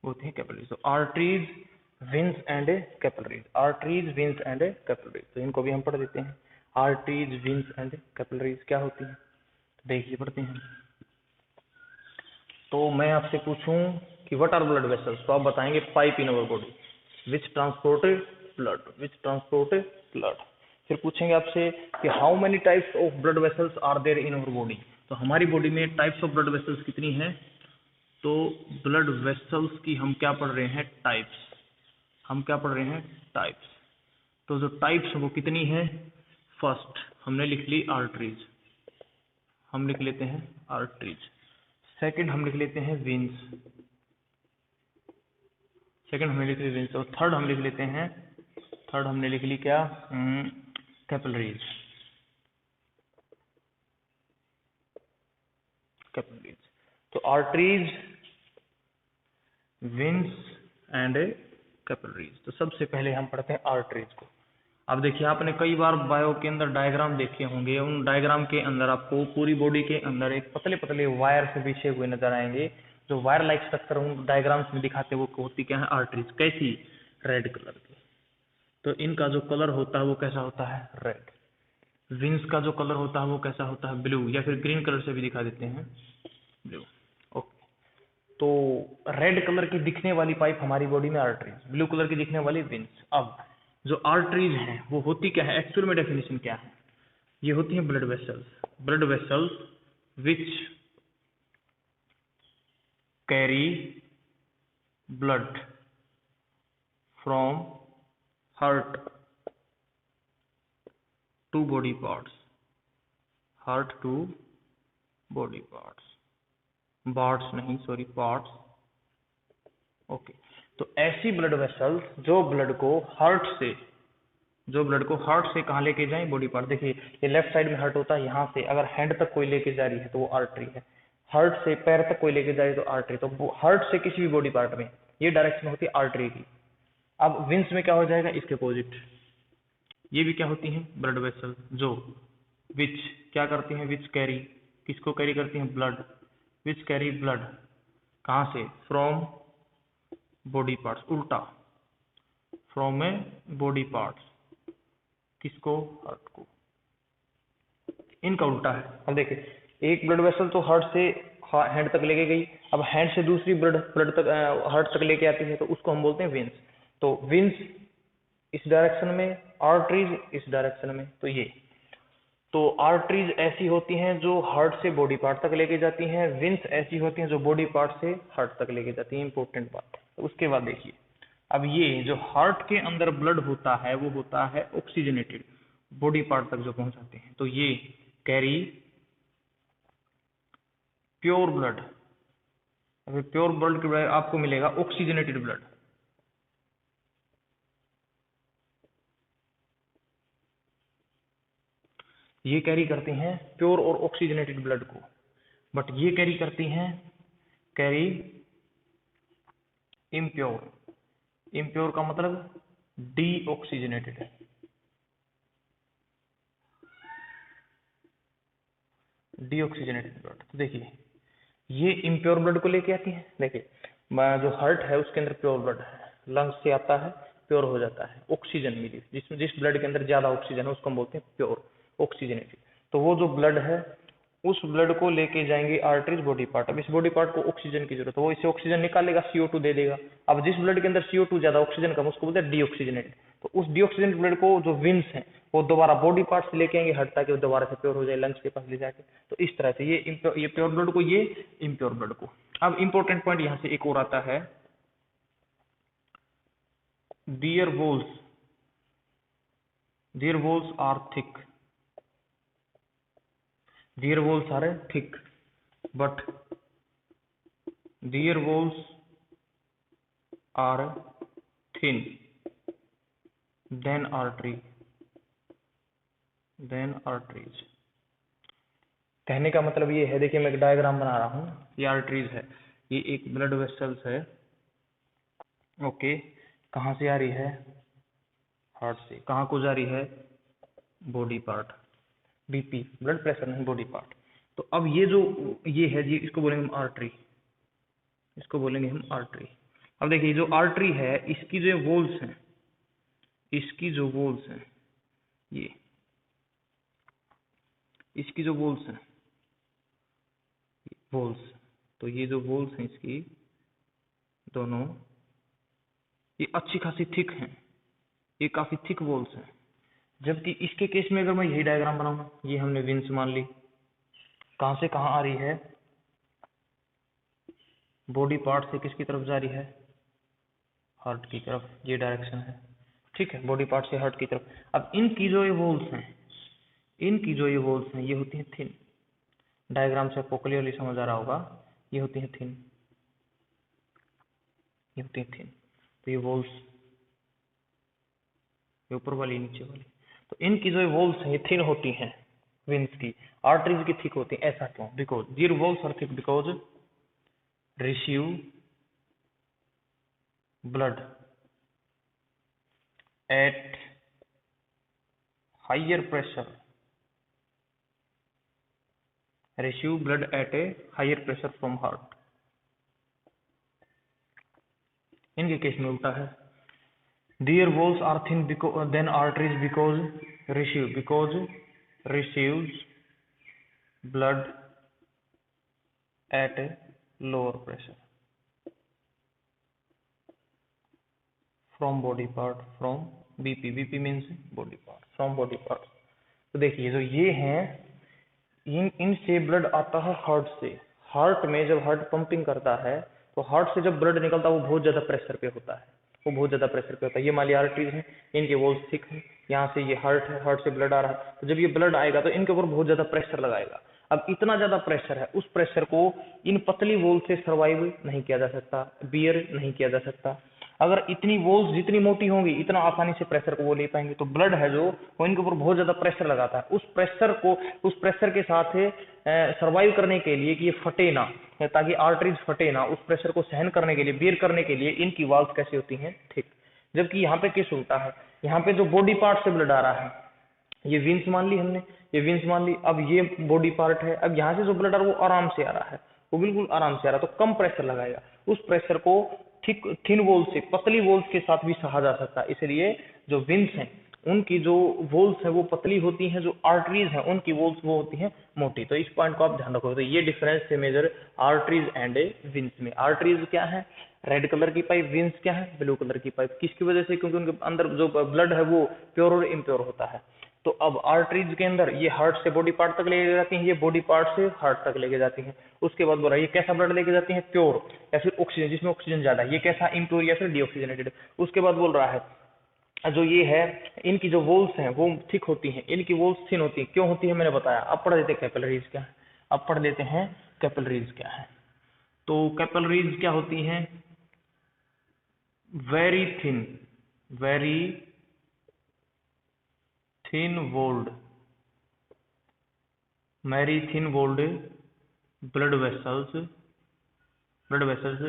होती हैं कैपिलरीज। तो arteries, veins and capillaries, arteries, veins and capillaries. तो इनको भी हम पढ़ देते हैं। आर्टरीज, वेन्स एंड कैपिलरीज क्या होती हैं? तो देखिए पढ़ते हैं। तो मैं आपसे पूछूं कि व्हाट आर ब्लड वेसल्स, तो आप बताएंगे pipe in our body which transport blood. फिर पूछेंगे आपसे कि how many types of blood vessels are there in our body. तो हमारी बॉडी में टाइप्स ऑफ ब्लड वेसल्स कितनी हैं? तो ब्लड वेसल्स की हम क्या पढ़ रहे हैं? टाइप्स। हम क्या पढ़ रहे हैं? टाइप्स। तो जो टाइप्स वो कितनी है? फर्स्ट हमने लिख ली आर्टरीज, हम लिख लेते हैं आर्टरीज। सेकंड हम लिख लेते हैं वेन्स, सेकंड हमने लिख ली वेन्स। और थर्ड हम लिख लेते हैं, थर्ड हमने लिख ली क्या? Capillaries, capillaries. तो आर्टरीज, वेन्स एंड कैपिलरीज। तो सबसे पहले हम पढ़ते हैं आर्टरीज को। अब देखिए आपने कई बार बायो के अंदर डायग्राम देखे होंगे, उन डायग्राम के अंदर आपको पूरी बॉडी के अंदर एक पतले पतले वायर से बिछे हुए नजर आएंगे। जो वायर लाइक स्ट्रक्चर उन डायग्राम्स में दिखाते हैं वो होती क्या है? आर्टरीज। कैसी? रेड कलर की। तो इनका जो कलर होता है वो कैसा होता है? रेड। विंस का जो कलर होता है वो कैसा होता है? ब्लू, या फिर ग्रीन कलर से भी दिखा देते हैं, ब्लू। ओके, तो रेड कलर की दिखने वाली पाइप हमारी बॉडी में आर्टरीज, ब्लू कलर की दिखने वाली विंस। अब जो आर्टरीज हैं वो होती क्या है? एक्चुअल में डेफिनेशन क्या है? ये होती हैं blood vessels which carry blood from heart to body parts, heart to body parts, parts नहीं सॉरी पार्ट्स। ओके, तो ऐसी ब्लड वेसल्स जो ब्लड को हार्ट से कहाँ लेके जाएं? Body part. देखिए ये लेफ्ट साइड में हार्ट होता है, यहाँ से अगर हैंड तक कोई लेके जा रही है तो वो आर्टरी है, हार्ट से पैर तक कोई लेके जा रही है तो आर्टरी। तो हार्ट से किसी भी बॉडी पार्ट में ये डायरेक्शन होती है आर्टरी की। अब विंस में क्या हो जाएगा? इसके अपोजिट। ये भी क्या होती हैं? ब्लड वेसल, जो विच क्या करती हैं? विच कैरी, किसको कैरी करती हैं? ब्लड। विच कैरी ब्लड कहाँ से? फ्रॉम बॉडी पार्ट्स, उल्टा, फ्रॉम ए बॉडी पार्ट्स, किसको? हार्ट को। इनका उल्टा है। अब देखिए एक ब्लड वेसल तो हार्ट से हैंड तक लेके गई, अब हैंड से दूसरी ब्लड तक हार्ट तक लेके आती है तो उसको हम बोलते हैं वेन्स। तो वेन्स इस डायरेक्शन में, आर्टरीज इस डायरेक्शन में। तो ये तो आर्टरीज ऐसी होती हैं जो हार्ट से बॉडी पार्ट तक लेके जाती हैं, वेन्स ऐसी होती हैं जो बॉडी पार्ट से हार्ट तक लेके जाती हैं। इंपॉर्टेंट बात। तो उसके बाद देखिए अब ये जो हार्ट के अंदर ब्लड होता है वो होता है ऑक्सीजनेटेड, बॉडी पार्ट तक जो पहुंचाते हैं। तो ये कैरी प्योर ब्लड, अगर प्योर ब्लड के बजाय आपको मिलेगा ऑक्सीजनेटेड ब्लड। ये कैरी करती हैं प्योर और ऑक्सीजनेटेड ब्लड को, बट ये कैरी करती हैं कैरी इम्प्योर। इम्प्योर का मतलब डीऑक्सीजनेटेड है, डीऑक्सीजनेटेड ब्लड। तो देखिए ये इम्प्योर ब्लड को लेके आती है। देखिए जो हार्ट है उसके अंदर प्योर ब्लड है, लंग्स से आता है, प्योर हो जाता है, ऑक्सीजन मिली, जिसमें जिस ब्लड के अंदर ज्यादा ऑक्सीजन है उसको हम बोलते हैं प्योर ऑक्सीजनेटेड। तो वो जो ब्लड है उस ब्लड को लेके जाएंगे आर्टरीज बॉडी पार्ट। अब इस बॉडी पार्ट को ऑक्सीजन की जरूरत है, वो इसे ऑक्सीजन निकालेगा, CO2 दे देगा। अब जिस ब्लड के अंदर CO2 ज्यादा ऑक्सीजन कम उसको बोलते हैं डीऑक्सीजनेटेड। तो उस डीऑक्सीजनेटेड ब्लड को जो विंस हैं वो दोबारा बॉडी पार्ट से लेके आएंगे हट, ताकि वो दोबारा से प्योर हो जाए लंग्स के पास ले जाके। तो इस तरह से ये प्योर ब्लड को, ये इम्प्योर ब्लड को। अब इंपॉर्टेंट पॉइंट यहाँ से एक और आता है, their walls are thick, their walls are thick, but their walls are thin than arteries। कहने का मतलब ये है, देखिए मैं एक डायग्राम बना रहा हूँ, ये आर्टरीज है, ये एक ब्लड वेसल्स है, ओके, कहाँ से आ रही है, हार्ट से, कहाँ को जा रही है, body part, BP blood pressure नहीं, बॉडी पार्ट। तो अब ये जो ये है जी, इसको बोलेंगे हम आर्टरी, इसको बोलेंगे हम आर्टरी। अब देखिए जो आर्टरी है, इसकी जो वॉल्स हैं, इसकी जो वॉल्स हैं, ये इसकी जो वॉल्स हैं, वॉल्स, तो ये जो वॉल्स हैं इसकी दोनों, ये अच्छी खासी थिक हैं, ये काफी थिक वॉल्स हैं। जबकि इसके केस में अगर मैं यही डायग्राम बनाऊं, ये हमने विंस मान ली, कहां से कहां आ रही है, बॉडी पार्ट से किसकी तरफ जा रही है, हार्ट की तरफ, ये डायरेक्शन है, ठीक है, बॉडी पार्ट से हार्ट की तरफ। अब इनकी जो ये वॉल्स हैं, इनकी जो ये वॉल्स हैं, ये होती हैं थिन, डायग्राम से आपको क्लियरली समझ आ रहा होगा, ये होती हैं थिन, ये होती हैं थिन। तो ये वॉल्स, ये ऊपर वाली नीचे वाली, तो इनकी जो वॉल्स हैं ये थिन होती हैं, वेन्स की, आर्टरीज की थिक होती हैं। ऐसा क्यों? Because their walls are thick because receive blood at higher pressure, receive blood at a higher pressure from heart। इनके केस में उल्टा है, their walls are thin than arteries because receives blood at a lower pressure from body part, from BP means body part, from body part। तो देखिए जो ये हैं, इनसे ब्लड आता है हार्ट से, हार्ट में जब हार्ट पंपिंग करता है तो हार्ट से जब ब्लड निकलता है वो बहुत ज्यादा प्रेशर पे होता है, वो बहुत ज्यादा प्रेशर पे होता है। ये मान लिया आर्टरीज है, इनके वॉल्स थिक है, यहाँ से ये हार्ट है, हार्ट से ब्लड आ रहा है, तो जब ये ब्लड आएगा तो इनके ऊपर बहुत ज्यादा प्रेशर लगाएगा। अब इतना ज्यादा प्रेशर है, उस प्रेशर को इन पतली वॉल से सर्वाइव नहीं किया जा सकता, बियर नहीं किया जा सकता। अगर इतनी वॉल्स जितनी मोटी होंगी इतना आसानी से प्रेशर को वो ले पाएंगे। तो ब्लड है जो वो इनके ऊपर बहुत ज्यादा प्रेशर लगाता है, उस प्रेशर के साथ सर्वाइव करने के लिए कि ये फटे ना, ताकि आर्टरीज फटे ना, उस प्रेशर को सहन करने के लिए, बियर करने के लिए इनकी वॉल्स कैसी होती हैं, थिक। जबकि यहाँ पे केस उल्टा है, यहाँ पे जो बॉडी पार्ट से ब्लड आ रहा है, ये विंस मान ली हमने, ये विंस मान ली, अब ये बॉडी पार्ट है, अब यहाँ से जो ब्लड आ रहा है वो आराम से आ रहा है, वो बिल्कुल आराम से आ रहा है, तो कम प्रेशर लगाएगा। उस प्रेशर को थिन वॉल्स से, पतली वॉल्स के साथ भी सहा जा सकता है। इसलिए जो विंस हैं उनकी जो वॉल्स है वो पतली होती हैं, जो आर्टरीज हैं उनकी वॉल्स वो होती हैं मोटी। तो इस पॉइंट को आप ध्यान रखो। तो ये डिफरेंस है मेजर आर्टरीज एंड विंस में। आर्टरीज क्या है, रेड कलर की पाइप, विंस क्या है, ब्लू कलर की पाइप। किसकी वजह से? क्योंकि उनके अंदर जो ब्लड है वो प्योर और इम्प्योर होता है। तो अब आर्टरीज के अंदर ये हार्ट से बॉडी पार्ट तक लेके जाती हैं, ये बॉडी पार्ट से हार्ट तक लेके जाती हैं। उसके बाद बोल रहा है ये कैसा ब्लड लेके जाती हैं, प्योर या फिर ऑक्सीजन, जिसमें ऑक्सीजन ज्यादा है। ये कैसा, इम्प्योर या फिर डीऑक्सीजनेटेड। उसके बाद बोल रहा है जो ये है, इनकी जो वॉल्स हैं वो थिक होती हैं, इनकी वॉल्स थिन होती हैं। क्यों होती है मैंने बताया। अब पढ़ लेते हैं कैपिलरीज क्या है, अब पढ़ लेते हैं कैपिलरीज क्या है। तो कैपिलरीज क्या होती हैं, very thin walled blood vessels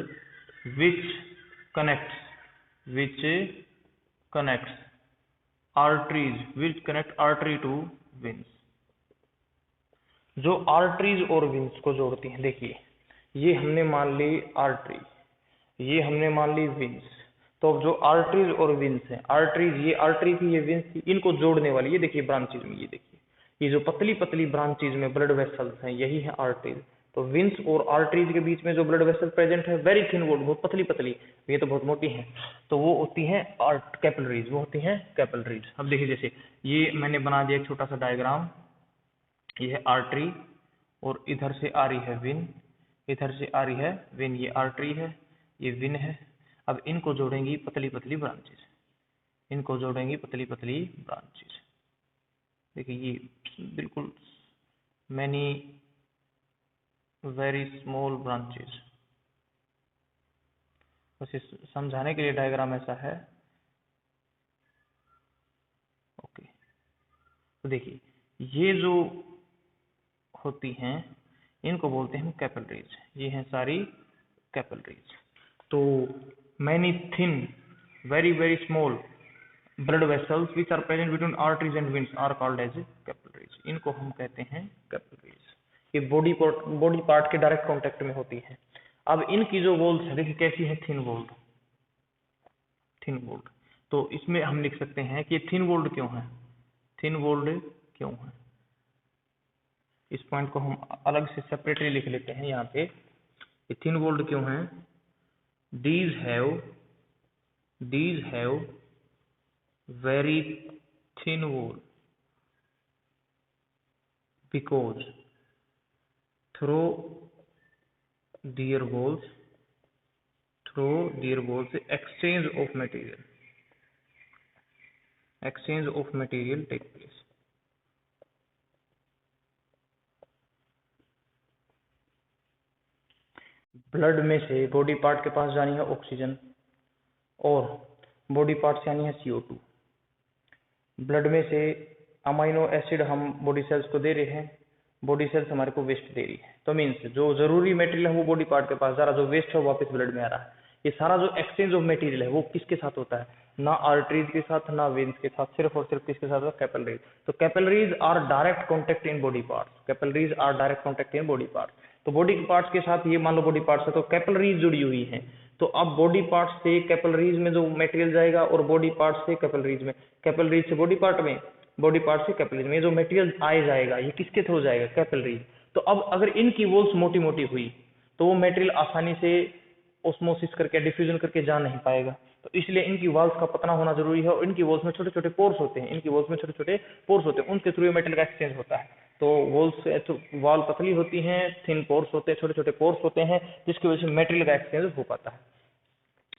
which connects artery to veins। जो आर्टरीज और वेन्स को जोड़ती हैं। देखिए ये हमने मान ली आर्टरी, ये हमने मान ली वेन्स। तो अब जो आर्टरीज और वेन्स हैं, आर्टरीज ये आर्टरी थी, ये वेन्स थी, इनको जोड़ने वाली ये देखिए ब्रांचेज में, ये देखिए ये जो पतली पतली ब्रांचेज में ब्लड वेसल्स हैं यही है आर्टरीज। तो वेन्स और आर्टरीज के बीच में जो ब्लड वेसल प्रेजेंट है, वेरी थिन वॉल, बहुत पतली पतली, ये तो बहुत मोटी है, तो वो होती है कैपिलरीज, वो होती है कैपिलरीज। अब देखिए जैसे ये मैंने बना दिया एक छोटा सा डायग्राम, ये है आर्टरी और इधर से आ रही है वेन, इधर से आ रही है वेन, ये आर्टरी है, ये वेन है। अब इनको जोड़ेंगी पतली पतली ब्रांचेस, इनको जोड़ेंगी पतली पतली ब्रांचेस। देखिए ये बिल्कुल मैनी वेरी स्मॉल ब्रांचेस। बस इस समझाने के लिए डायग्राम ऐसा है। ओके, तो देखिए ये जो होती हैं इनको बोलते हैं कैपिलरीज। ये हैं सारी कैपिलरीज। तो many thin very very small blood vessels which are present between arteries and veins are called as capillaries. इनको हम कहते हैं कैपिलरीज। ये बॉडी पार्ट के डायरेक्ट कांटेक्ट में होती है। अब इनकी जो वॉल्स है देखिए कैसी है, थिन वॉल्ड। थिन वॉल्ड, तो इसमें हम लिख सकते हैं कि थिन वॉल्ड क्यों है, थिन वॉल्ड क्यों है। इस पॉइंट को हम अलग से सेपरेटली लिख लेते हैं यहाँ पे। ये थिन वॉल्ड क्यों है, these have very thin wall because through their walls exchange of material take place। Blood में से बॉडी पार्ट के पास जानी है ऑक्सीजन और बॉडी पार्ट से आनी है CO2। ब्लड में से अमाइनो एसिड हम बॉडी सेल्स को दे रहे हैं, बॉडी सेल्स हमारे को वेस्ट दे रही है। तो मीन्स जो जरूरी मटेरियल है वो बॉडी पार्ट के पास जा रहा है, जो वेस्ट है वो वापस ब्लड में आ रहा है। ये सारा जो एक्सचेंज ऑफ मटेरियल है वो किसके साथ होता है, ना आर्टरीज के साथ ना वेन्स के साथ, सिर्फ और सिर्फ किसके साथ, कैपिलरीज। तो capillaries are direct contact in body parts. Capillaries are direct contact in body parts. तो बॉडी पार्ट्स के साथ ये मान लो बॉडी पार्ट्स है तो कैपिलरीज जुड़ी हुई है। तो अब बॉडी पार्ट से कैपिलरीज में जो मटेरियल जाएगा और बॉडी पार्ट से कैपिलरीज में, कैपिलरीज से बॉडी पार्ट में, बॉडी पार्ट से कैपिलरीज में, जो मटेरियल आए जाएगा ये किसके थ्रू जाएगा, कैपिलरीज। तो अब अगर इनकी वॉल्स मोटी मोटी हुई तो वो मटेरियल आसानी से ऑस्मोसिस करके डिफ्यूजन करके जा नहीं पाएगा। तो इसलिए इनकी वॉल्स का पतला होना जरूरी है। और इनकी वॉल्स में छोटे छोटे पोर्स होते हैं, इनकी वॉल्स में छोटे छोटे पोर्स होते हैं, उनके थ्रू मटेरियल का एक्सचेंज होता है। तो वॉल्स वॉल पतली होती हैं, थिन पोर्स होते हैं, छोटे छोटे पोर्स होते हैं, जिसकी वजह से मटेरियल का एक्सचेंज हो पाता है।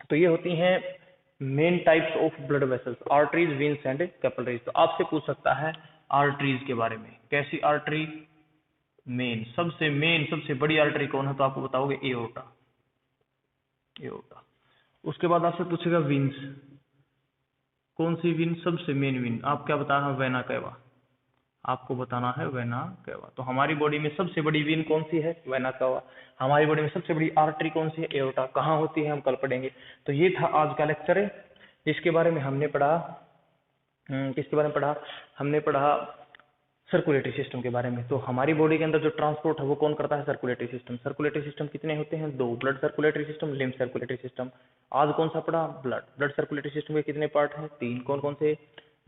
तो ये होती हैं main types of blood vessels, arteries, veins and capillaries. तो आपसे पूछ सकता है आर्टरीज के बारे में, कैसी आर्टरी, मेन सबसे बड़ी आर्टरी कौन है, तो आपको बताओगे एओर्टा। एओर्टा। उसके बाद आपसे पूछेगा वेन्स, कौन सी वेन, सबसे मेन वेन, आप क्या बताना, वेना कैवा। आपको बताना है वेना कैवा। तो हमारी बॉडी में सबसे बड़ी वेन कौन सी है, वेना कैवा। हमारी बॉडी में सबसे बड़ी आर्टरी कौन सी है, एओर्टा। कहाँ होती है हम कल पढ़ेंगे। तो ये था आज का लेक्चर, जिसके बारे में हमने पढ़ा, किसके बारे में पढ़ा, हमने पढ़ा सर्कुलेटरी सिस्टम के बारे में। तो हमारी बॉडी के अंदर जो ट्रांसपोर्ट है वो कौन करता है, सर्कुलेटरी सिस्टम। सर्कुलेटरी सिस्टम कितने होते हैं, 2, blood circulatory system, lymph circulatory system. आज कौन सा पढ़ा, ब्लड सर्कुलेटरी सिस्टम के कितने पार्ट हैं, 3। कौन कौन से,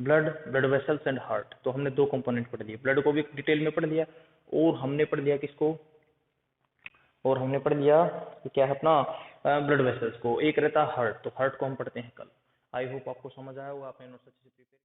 ब्लड वेसल्स एंड हार्ट। तो हमने 2 कंपोनेंट पढ़ लिए, ब्लड को भी डिटेल में पढ़ लिया और हमने पढ़ लिया किसको, और हमने पढ़ लिया क्या है अपना ब्लड वेसल्स को। एक रहता हार्ट, तो हार्ट को हम पढ़ते हैं कल। आई होप आपको समझ आया होगा, आपने नोट्स अच्छे से प्रिपेयर